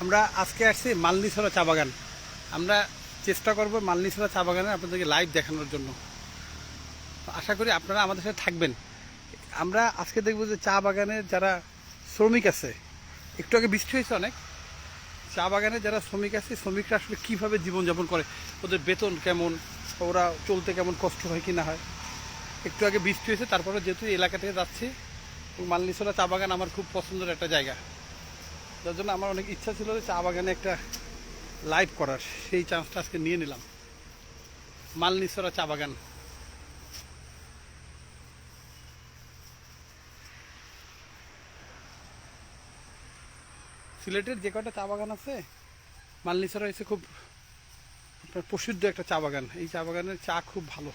আমরা আজকে আসছি মালনীছড়া চা বাগান। আমরা চেষ্টা করব মালনীছড়া চা বাগানে আপনাদেরকে লাইভ দেখানোর জন্য। আশা করি আপনারা আমাদের সাথে থাকবেন। আমরা আজকে দেখব যে চা বাগানের যারা শ্রমিক আছে, একটু আগে বৃষ্টি হয়েছে অনেক, চা বাগানে যারা শ্রমিক আছে শ্রমিকরা আসলে কীভাবে জীবনযাপন করে, ওদের বেতন কেমন, ওরা চলতে কেমন কষ্ট হয় কি না হয়। একটু আগে বৃষ্টি হয়েছে, তারপরে যেহেতু এই এলাকা থেকে যাচ্ছি, মালনীছড়া চা বাগান আমার খুব পছন্দের একটা জায়গা, যার জন্য আমার অনেক ইচ্ছা ছিল যে চা বাগানে একটা লাইভ করার। সেই চান্সটা আজকে নিয়ে নিলাম। মালনীছড়া চা বাগান। সিলেটের যে কটা চা বাগান আছে, মালনীছড়া হচ্ছে খুব প্রসিদ্ধ একটা চা বাগান। এই চা বাগানের চা খুব ভালো।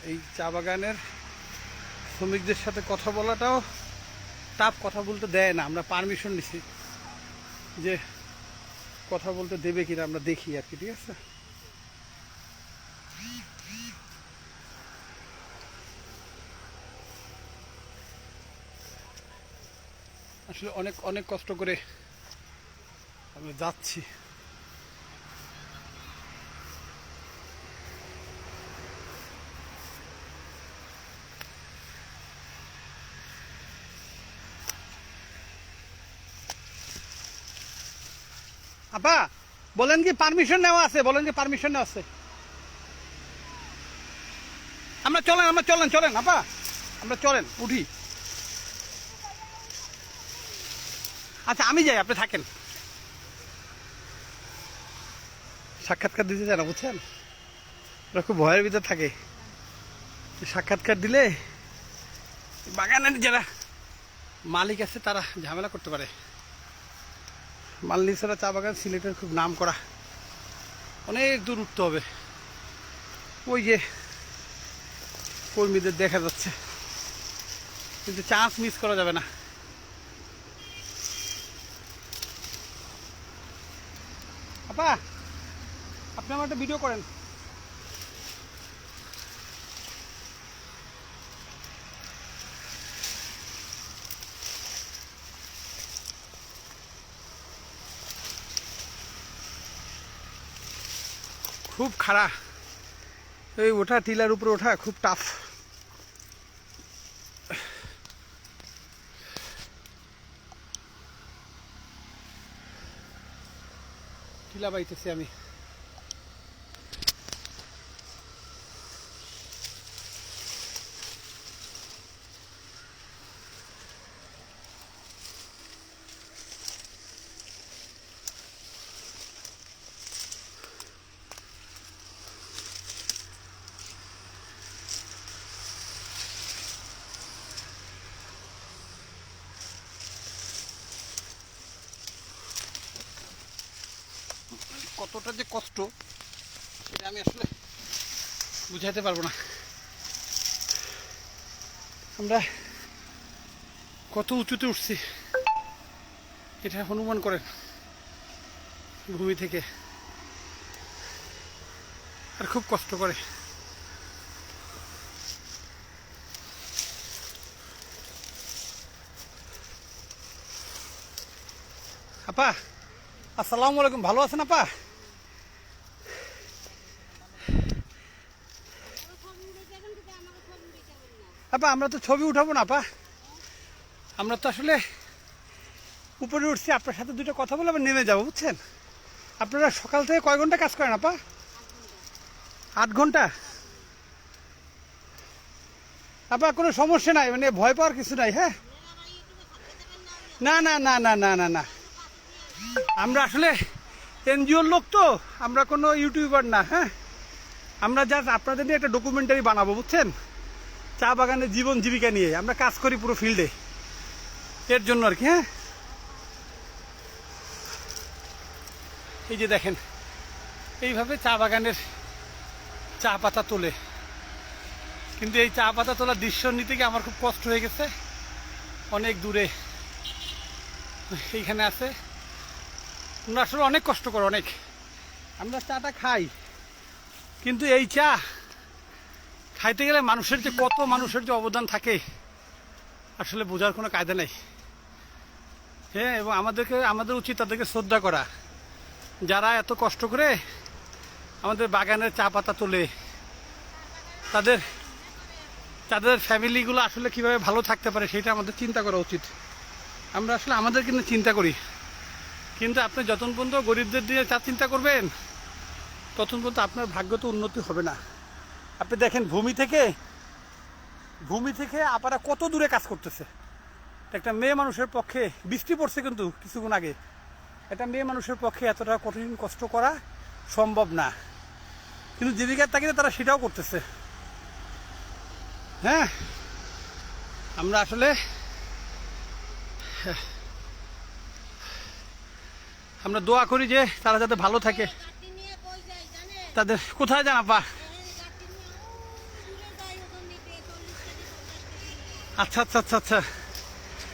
এই চা বাগানের শ্রমিকদের সাথে কথা বলাটাও টাফ, কথা বলতে দেয় না। আমরা পারমিশন নিছি যে কথা বলতে দেবে কিনা আমরা দেখি আর কি, ঠিক আছে। আসলে অনেক অনেক কষ্ট করে আমরা যাচ্ছি। আপা বলেন কি পারমিশন নেওয়া আছে? বলেন কি পারমিশন নেওয়া আছে? আমরা চলেন চলেন আপা, আমরা চলেন, উঠি। আচ্ছা আমি যাই, আপনি থাকেন। সাক্ষাৎকার দিতে চায় না, বুঝছেন, ওরা খুব ভয়ের ভিতর থাকে। সাক্ষাৎকার দিলে বাগানের যারা মালিক আছে তারা ঝামেলা করতে পারে। মালনীছড়া চা বাগান সিলেটের খুব নাম করা, অনেক দূর উঠতে হবে। ওই যে কর্মীদের দেখা যাচ্ছে, কিন্তু চান্স মিস করা যাবে না। আপা আপনি আমার একটা ভিডিও করেন। খুব খাড়া, এই ওঠা, টিলার উপরে ওঠা খুব টাফ। টিলা বাইতেছি আমি। কতটা যে কষ্ট সেটা আমি আসলে বুঝাইতে পারবো না। আমরা কত উঁচুতে উঠছি এটা অনুমান করেন ভূমি থেকে, আর খুব কষ্ট করে। আপা আসসালামু আলাইকুম, ভালো আছেন আপা? আপা আমরা তো ছবি উঠাবো না আপা, আমরা তো আসলে উপরে উঠছি, আপনার সাথে দুটো কথা বলে আবার নেমে যাবো, বুঝছেন। আপনারা সকাল থেকে কয় ঘন্টা কাজ করেন আপা? 8 ঘন্টা? আপা কোনো সমস্যা নাই, মানে ভয় পাওয়ার কিছু নাই। হ্যাঁ, না না না না না না না, আমরা আসলে এনজিওর লোক তো, আমরা কোনো ইউটিউবার না। হ্যাঁ, আমরা জাস্ট আপনাদের নিয়ে একটা ডকুমেন্টারি বানাবো, বুঝছেন। চা বাগানের জীবন জীবিকা নিয়ে আমরা কাজ করি পুরো ফিল্ডে, এর জন্য আর কি। হ্যাঁ, এই যে দেখেন এইভাবে চা বাগানের চা পাতা তোলে, কিন্তু এই চা পাতা তোলার দৃশ্য নিতে গিয়ে আমার খুব কষ্ট হয়ে গেছে। অনেক দূরে এইখানে আছে, আমরা আসলে অনেক কষ্ট করে, অনেক। আমরা চাটা খাই, কিন্তু এই চা খাইতে গেলে মানুষের যে কত মানুষের যে অবদান থাকে আসলে বোঝার কোনো কায়দা নেই। হ্যাঁ, এবং আমাদের উচিত তাদেরকে শ্রদ্ধা করা, যারা এত কষ্ট করে আমাদের বাগানের চা পাতা তোলে। তাদের তাদের ফ্যামিলিগুলো আসলে কিভাবে ভালো থাকতে পারে সেটা আমাদের চিন্তা করা উচিত। আমরা আসলে আমাদের কিন্তু চিন্তা করি, কিন্তু আপনি যতক্ষণ পর্যন্ত গরিবদের দিয়ে চা চিন্তা করবেন ততক্ষণ পর্যন্ত আপনার ভাগ্য তো উন্নতি হবে না। আপনি দেখেন ভূমি থেকে আপারা কত দূরে কাজ করতেছে। একটা মেয়ে মানুষের পক্ষে, বৃষ্টি পড়ছে কিন্তু কিছুক্ষণ আগে, একটা মেয়ে মানুষের পক্ষে এতটা কঠিন কষ্ট করা সম্ভব না, কিন্তু জীবিকার তাগিদে তারা সেটাও করতেছে। হ্যাঁ, আমরা আসলে আমরা দোয়া করি যে তারা যাতে ভালো থাকে। তাদের কোথায় যান আপা? আচ্ছা আচ্ছা আচ্ছা আচ্ছা,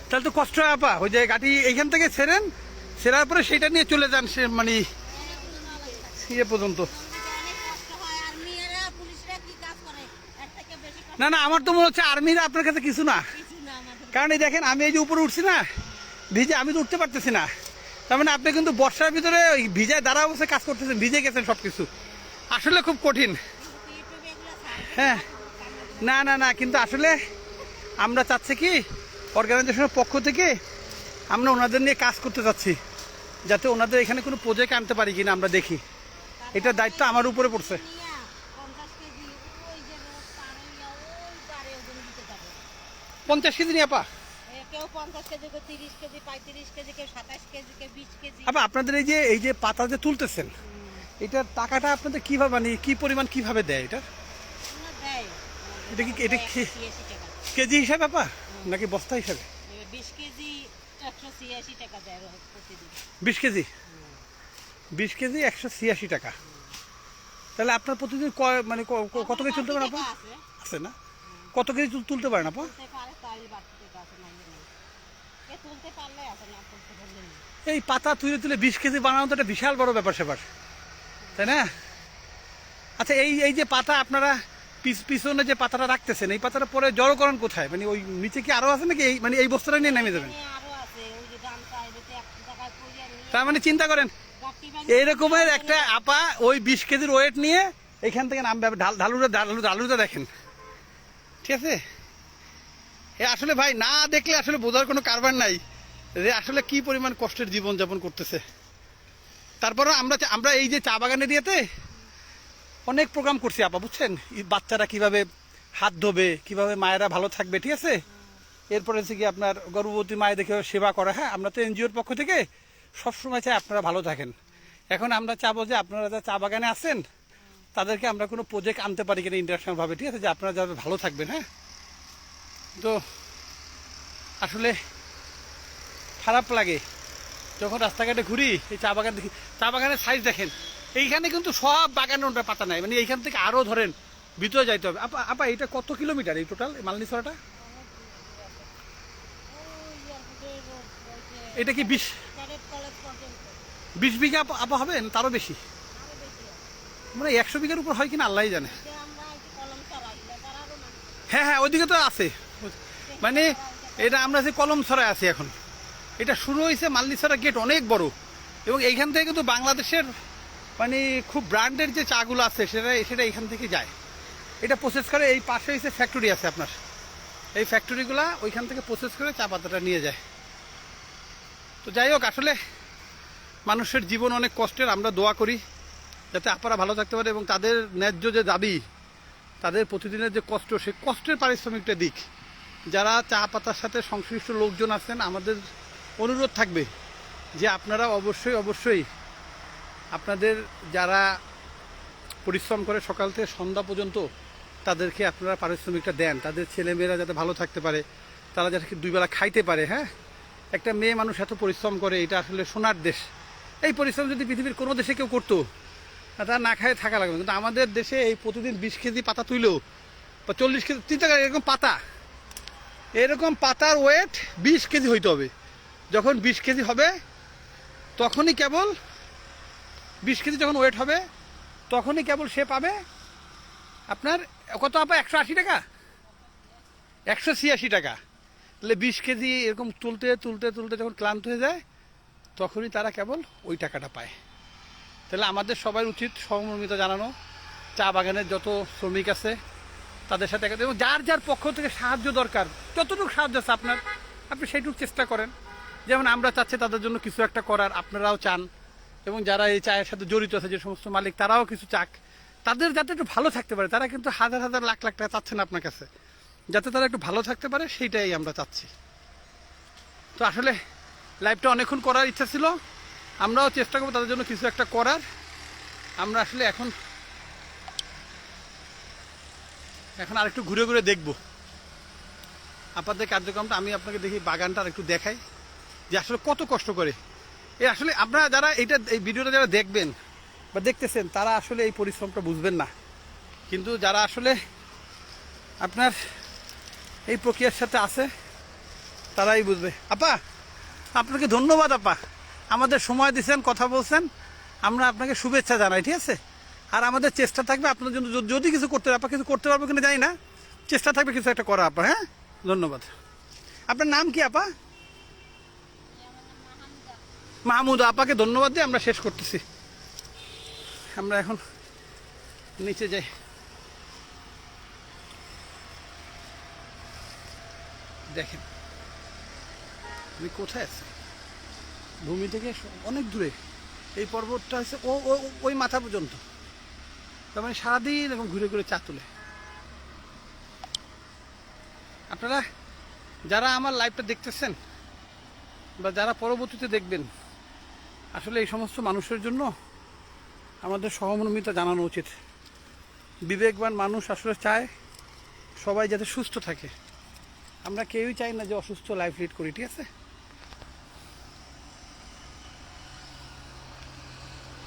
তাহলে তো কষ্ট হয় আপা। ওই যে গাড়ি এইখান থেকে ছেড়ার পরে সেটা নিয়ে চলে যান, সে মানে ইয়ে পর্যন্ত। না না, আমার তো মনে হচ্ছে আর্মিরা আপনার কাছে কিছু না, কারণ এই দেখেন আমি এই যে উপরে উঠছি না ভিজে, আমি তো উঠতে পারতেছি না। তার মানে আপনি কিন্তু বর্ষার ভিতরে ওই ভিজায় দাঁড়া অবস্থায় কাজ করতেছেন, ভিজে গেছেন সব কিছু, আসলে খুব কঠিন। হ্যাঁ, না না না, কিন্তু আসলে আমরা চাচ্ছি কি অর্গানাইজেশনের পক্ষ থেকে আমরা ওনাদের নিয়ে কাজ করতে চাচ্ছি, যাতে ওনাদের এখানে কোনো প্রজেক্ট আনতে পারি কিনা আমরা দেখি। এটার দায়িত্ব আমার উপরে পড়ছে। 50 কেজি নিয়ে আপা? আপা আপনাদের এই যে পাতা যে তুলতেছেন, এটার টাকাটা আপনাদের কিভাবে, মানে কি পরিমাণ কিভাবে দেয় এটা? এটা কি কেজি হিসাবে আপা নাকি বস্তা হিসাবে? 20 কেজি 186 টাকা। তাহলে আপনার প্রতিদিন মানে কত কেজি তুলতে পারেন আপা? আছে না, কত কেজি তুলতে পারেন আপা? এই পাতা তুলে 20 কেজি বানানো তো একটা বিশাল বড় ব্যাপার সেবার, তাই না? আচ্ছা, এই যে পাতা আপনারা পিছনে যে পাতাটা রাখতেছেন, এই পাতাটা পরে জড়ো করেন কোথায়? মানে ওই নিচে কি আরো আছে নাকি মানে এই বস্তাটা নিয়ে নেমে যাবেন? তার মানে চিন্তা করেন এইরকমের একটা আপা ওই 20 কেজির ওয়েট নিয়ে এখান থেকে নামবে। ঢালুটা দেখেন, ঠিক আছে? এ আসলে ভাই না দেখলে আসলে বোঝার কোনো কারবার নাই যে আসলে কি পরিমাণ কষ্টের জীবন যাপন করতেছে। তারপরে আমরা এই যে চা বাগানের এরিয়াতে অনেক প্রোগ্রাম করছি আপা, বুঝছেন? বাচ্চারা কিভাবে হাত ধোবে, কিভাবে মায়েরা ভালো থাকবে, ঠিক আছে? এরপরে হচ্ছে কি আপনার গর্ভবতী মায়েদের সেবা করা। হ্যাঁ, আমরা তো এনজিওর পক্ষ থেকে সবসময় চাই আপনারা ভালো থাকেন। এখন আমরা চাবো যে আপনারা যারা চা বাগানে আছেন তাদেরকে আমরা কোনো প্রজেক্ট আনতে পারি কিনা ইন্টারন্যাশনাল ভাবে, ঠিক আছে? যে আপনারা যারা ভালো থাকবেন। হ্যাঁ, তো আসলে খারাপ লাগে যখন রাস্তাঘাটে ঘুরি, এই চা বাগান দেখি, চা বাগানের সাইজ দেখেন। এইখানে কিন্তু সব বাগানে ওটা পাতা নাই, মানে এইখান থেকে আরও ধরেন ভিতরে যাইতে হবে। আপা এটা কত কিলোমিটার এই টোটাল মালনীছড়াটা? এটা কি 20 বিঘা আপা হবে না তারও বেশি? মানে 100 বিঘার উপর হয় কিনা আল্লাহ জানে। হ্যাঁ হ্যাঁ, ওইদিকে তো আছে, মানে এটা আমরা যে কলমছড়ায় আছি এখন। এটা শুরু হয়েছে মালনীছড়া গেট অনেক বড়, এবং এইখান থেকে কিন্তু বাংলাদেশের মানে খুব ব্র্যান্ডের যে চাগুলো আছে সেটা এইখান থেকে যায়। এটা প্রসেস করে এই পাশে হয়েছে ফ্যাক্টরি আছে আপনার, এই ফ্যাক্টরিগুলা ওইখান থেকে প্রসেস করে চা পাতাটা নিয়ে যায়। তো যাই হোক, আসলে মানুষের জীবন অনেক কষ্টের। আমরা দোয়া করি যাতে আপনারা ভালো থাকতে পারে এবং তাদের ন্যায্য যে দাবি, তাদের প্রতিদিনের যে কষ্ট, সেই কষ্টের পারিশ্রমিকটা দিক। যারা চা পাতার সাথে সংশ্লিষ্ট লোকজন আছেন, আমাদের অনুরোধ থাকবে যে আপনারা অবশ্যই আপনাদের যারা পরিশ্রম করে সকাল থেকে সন্ধ্যা পর্যন্ত তাদেরকে আপনারা পারিশ্রমিকটা দেন, তাদের ছেলেমেয়েরা যাতে ভালো থাকতে পারে, তারা যাতে 2 বেলা খাইতে পারে। হ্যাঁ, একটা মেয়ে মানুষ এত পরিশ্রম করে, এটা আসলে সোনার দেশ। এই পরিশ্রম যদি পৃথিবীর কোনো দেশে কেউ করতো তারা না খায় থাকা লাগবে, কিন্তু আমাদের দেশে এই প্রতিদিন 20 কেজি পাতা তুইলেও বা 40 কেজি, চিন্তা করে এরকম পাতার ওয়েট 20 কেজি হইতে হবে। যখন 20 কেজি হবে তখনই কেবল 20 কেজি যখন ওয়েট হবে তখনই কেবল সে পাবে আপনার কত আপা? 180 টাকা, 186 টাকা। তাহলে 20 কেজি এরকম তুলতে তুলতে তুলতে যখন ক্লান্ত হয়ে যায় তখনই তারা কেবল ওই টাকাটা পায়। তাহলে আমাদের সবার উচিত সহমর্মিতা জানানো, চা বাগানের যত শ্রমিক আছে তাদের সাথে এবং যার যার পক্ষ থেকে সাহায্য দরকার, যতটুকু সাহায্য আছে আপনার, আপনি সেইটুকু চেষ্টা করেন। যেমন আমরা চাচ্ছি তাদের জন্য কিছু একটা করার, আপনারাও চান, এবং যারা এই চায়ের সাথে জড়িত আছে যে সমস্ত মালিক তারাও কিছু চাক, তাদের যাতে একটু ভালো থাকতে পারে। তারা কিন্তু হাজার হাজার লাখ লাখ টাকা চাচ্ছে না আপনার কাছে, যাতে তারা একটু ভালো থাকতে পারে সেইটাই আমরা চাচ্ছি। তো আসলে লাইভটা অনেকক্ষণ করার ইচ্ছা ছিল, আমরাও চেষ্টা করবো তাদের জন্য কিছু একটা করার। আমরা আসলে এখন আরেকটু ঘুরে ঘুরে দেখব আপনাদের কার্যক্রমটা। আমি আপনাকে দেখি বাগানটা একটু দেখাই যে আসলে কত কষ্ট করে এই আসলে আপনারা যারা এই ভিডিওটা যারা দেখবেন বা দেখতেছেন তারা আসলে এই পরিশ্রমটা বুঝবেন না, কিন্তু যারা আসলে আপনার এই প্রক্রিয়ার সাথে আছে তারাই বুঝবে। আপা, আপনাকে ধন্যবাদ আপা, আমাদের সময় দিচ্ছেন, কথা বলছেন, আমরা আপনাকে শুভেচ্ছা জানাই, ঠিক আছে? আর আমাদের চেষ্টা থাকবে আপনার জন্য, যদি কিছু করতে আপা কিছু করতে পারবো কিনা জানি না, চেষ্টা থাকবে কিছু একটা করা আপা। হ্যাঁ, ধন্যবাদ। আপনার নাম কি আপা? মাহমুদা। আপাকে ধন্যবাদ দিয়ে আমরা শেষ করতেছি। আমরা এখন নিচে যাই। দেখেন আমি কোথায় আছি, ভূমি থেকে অনেক দূরে। এই পর্বতটা হচ্ছে ওই মাথা পর্যন্ত, তার মানে সারাদিন এবং ঘুরে ঘুরে চা তুলে। আপনারা যারা আমার লাইভটা দেখতেছেন বা যারা পরবর্তীতে দেখবেন, আসলে এই সমস্ত মানুষের জন্য আমাদের সহমর্মিতা জানানো উচিত। বিবেকবান মানুষ আসলে চায় সবাই যাতে সুস্থ থাকে। আমরা কেউই চাই না যে অসুস্থ লাইফ লিড করি, ঠিক আছে?